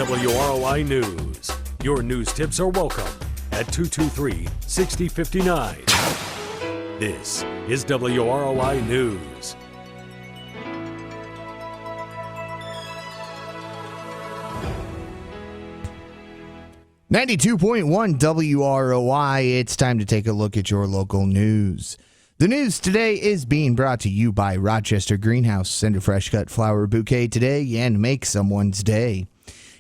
WROI News. Your news tips are welcome at 223-6059. This is WROI News. .1 WROI. It's time to take a look at your local news. The news today is being brought to you by Rochester Greenhouse. Send a fresh cut flower bouquet today and make someone's day.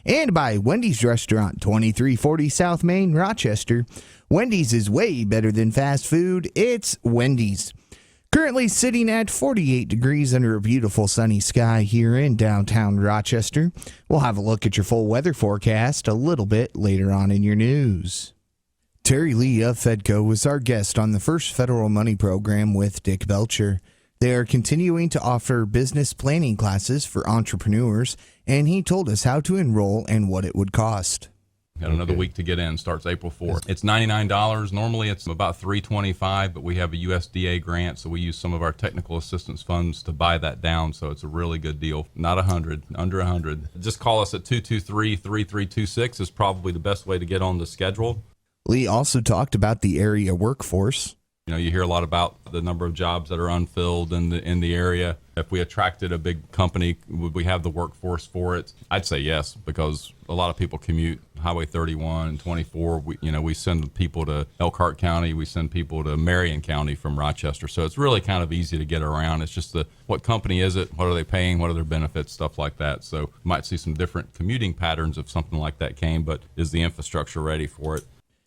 And by Wendy's Restaurant, 2340 South Main, Rochester. Wendy's is way better than fast food. It's Wendy's. Currently sitting at 48 degrees under a beautiful sunny sky here in downtown Rochester. We'll have a look at your full weather forecast a little bit later on in your news. Terri Lee of FEDCO was our guest on the first federal money program with Dick Belcher. They are continuing to offer business planning classes for entrepreneurs, and he told us how to enroll and what it would cost. Got another week to get in. Starts April 4th. It's $99. Normally it's about $325, but we have a USDA grant, so we use some of our technical assistance funds to buy that down. So it's a really good deal. Not $100, under $100. Just call us at 223-3326 is probably the best way to get on the schedule. Lee also talked about the area workforce. You know, you hear a lot about the number of jobs that are unfilled in the area. If we attracted a big company, would we have the workforce for it? I'd say yes, because a lot of people commute Highway 31 and 24. We send people to Elkhart County. We send people to Marion County from Rochester. So it's really kind of easy to get around. It's just what company is it? What are they paying? What are their benefits? Stuff like that. So you might see some different commuting patterns if something like that came, but is the infrastructure ready for it?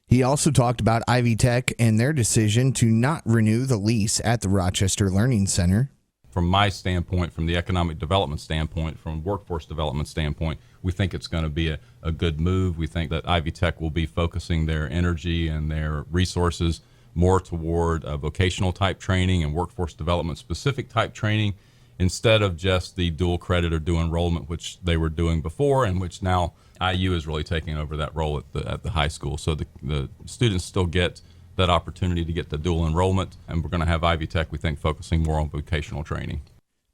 He also talked about Ivy Tech and their decision to not renew the lease at the Rochester Learning Center. From my standpoint, from the economic development standpoint, from workforce development standpoint, we think it's going to be a good move. We think that Ivy Tech will be focusing their energy and their resources more toward vocational type training and workforce development specific type training instead of just the dual credit or dual enrollment, which they were doing before and which now IU is really taking over that role at the high school. So the students still get that opportunity to get the dual enrollment, and we're going to have Ivy Tech, we think, focusing more on vocational training.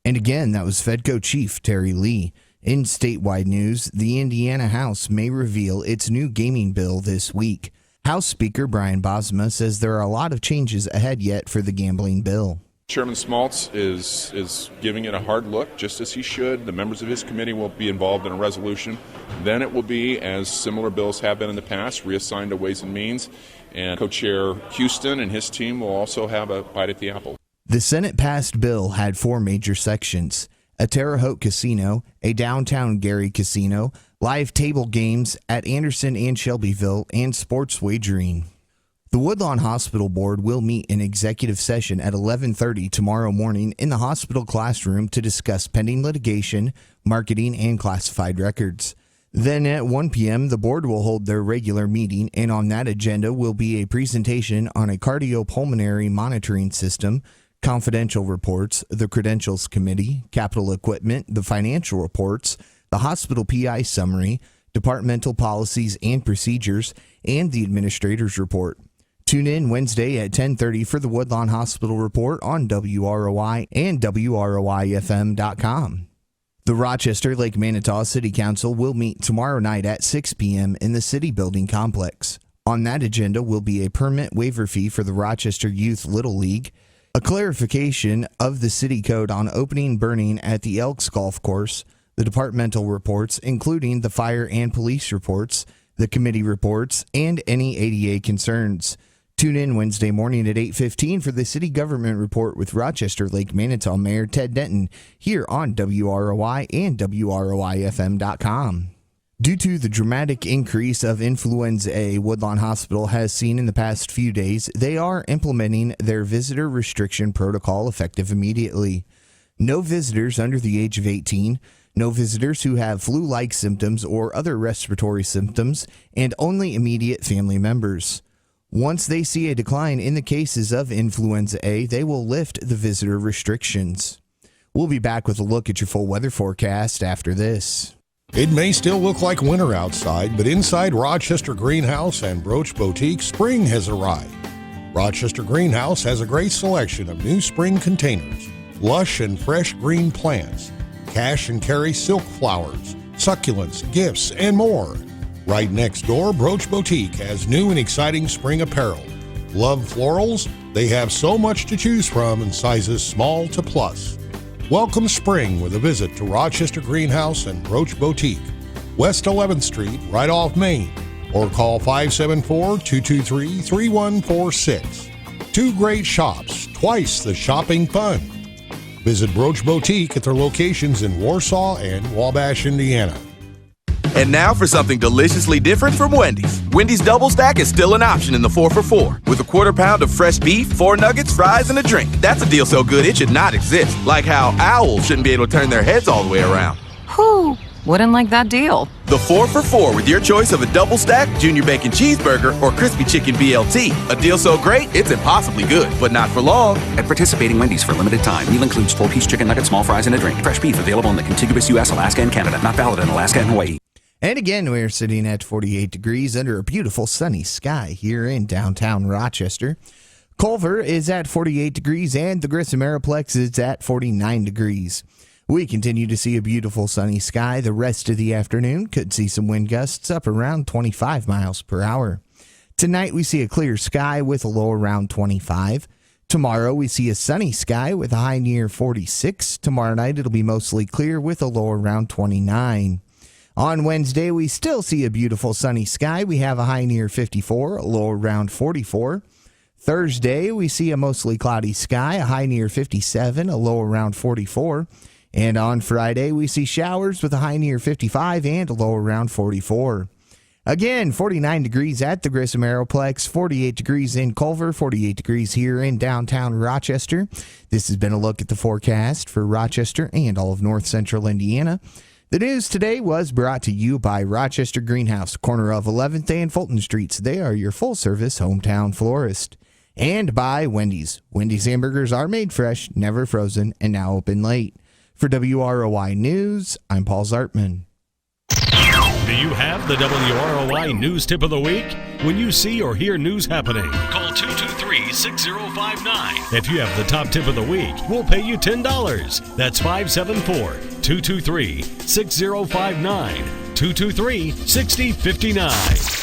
And again, that was FEDCO Chief Terri Lee. In statewide news, the Indiana House may reveal its new gaming bill this week. House Speaker Brian Bosma says there are a lot of changes ahead yet for the gambling bill. Chairman Smaltz is giving it a hard look, just as he should. The members of his committee will be involved in a resolution. Then it will be, as similar bills have been in the past, reassigned to Ways and Means. And Co-Chair Houston and his team will also have a bite at the apple. The Senate-passed bill had 4 major sections: a Terre Haute casino, a downtown Gary casino, live table games at Anderson and Shelbyville, and sports wagering. The Woodlawn Hospital Board will meet in executive session at 11:30 tomorrow morning in the hospital classroom to discuss pending litigation, marketing, and classified records. Then at 1 p.m., the board will hold their regular meeting, and on that agenda will be a presentation on a cardiopulmonary monitoring system, confidential reports, the credentials committee, capital equipment, the financial reports, the hospital PI summary, departmental policies and procedures, and the administrator's report. Tune in Wednesday at 10:30 for the Woodlawn Hospital Report on WROI and WROIFM.com. The Rochester Lake Manitou City Council will meet tomorrow night at 6 p.m. in the City Building Complex. On that agenda will be a permit waiver fee for the Rochester Youth Little League, a clarification of the city code on opening burning at the Elks Golf Course, the departmental reports, including the fire and police reports, the committee reports, and any ADA concerns. Tune in Wednesday morning at 8:15 for the City Government Report with Rochester Lake Manitou Mayor Ted Denton here on WROI and WROIFM.com. Due to the dramatic increase of influenza A Woodlawn Hospital has seen in the past few days, they are implementing their visitor restriction protocol effective immediately. No visitors under the age of 18, no visitors who have flu-like symptoms or other respiratory symptoms, and only immediate family members. Once they see a decline in the cases of influenza A, they will lift the visitor restrictions. We'll be back with a look at your full weather forecast after this. It may still look like winter outside, but inside Rochester Greenhouse and Broach Boutique, spring has arrived. Rochester Greenhouse has a great selection of new spring containers, lush and fresh green plants, cash and carry silk flowers, succulents, gifts, and more. Right next door, Broach Boutique has new and exciting spring apparel. Love florals? They have so much to choose from in sizes small to plus. Welcome spring with a visit to Rochester Greenhouse and Broach Boutique, West 11th Street, right off Main, or call 574-223-3146. Two great shops, twice the shopping fun. Visit Broach Boutique at their locations in Warsaw and Wabash, Indiana. And now for something deliciously different from Wendy's. Wendy's Double Stack is still an option in the 4 for $4 with a quarter pound of fresh beef, 4 nuggets, fries, and a drink. That's a deal so good it should not exist. Like how owls shouldn't be able to turn their heads all the way around. Whew, wouldn't like that deal. The 4 for $4 with your choice of a double stack, junior bacon cheeseburger, or crispy chicken BLT. A deal so great, it's impossibly good, but not for long. At participating Wendy's for a limited time. Meal includes 4-piece chicken nuggets, small fries, and a drink. Fresh beef available in the contiguous U.S., Alaska, and Canada. Not valid in Alaska and Hawaii. And again, we're sitting at 48 degrees under a beautiful sunny sky here in downtown Rochester. Culver is at 48 degrees and the Grissom Aeroplex is at 49 degrees. We continue to see a beautiful sunny sky the rest of the afternoon. Could see some wind gusts up around 25 miles per hour. Tonight we see a clear sky with a low around 25. Tomorrow we see a sunny sky with a high near 46. Tomorrow night it'll be mostly clear with a low around 29. On Wednesday, we still see a beautiful sunny sky. We have a high near 54, a low around 44. Thursday, we see a mostly cloudy sky, a high near 57, a low around 44. And on Friday, we see showers with a high near 55 and a low around 44. Again, 49 degrees at the Grissom Aeroplex, 48 degrees in Culver, 48 degrees here in downtown Rochester. This has been a look at the forecast for Rochester and all of north central Indiana. The news today was brought to you by Rochester Greenhouse, corner of 11th and Fulton Streets. They are your full-service hometown florist. And by Wendy's. Wendy's hamburgers are made fresh, never frozen, and now open late. For WROI News, I'm Paul Zartman. Do you have the WROI News Tip of the Week? When you see or hear news happening, call 223-6059. If you have the top tip of the week, we'll pay you $10. That's 574-223-6059. 223-6059.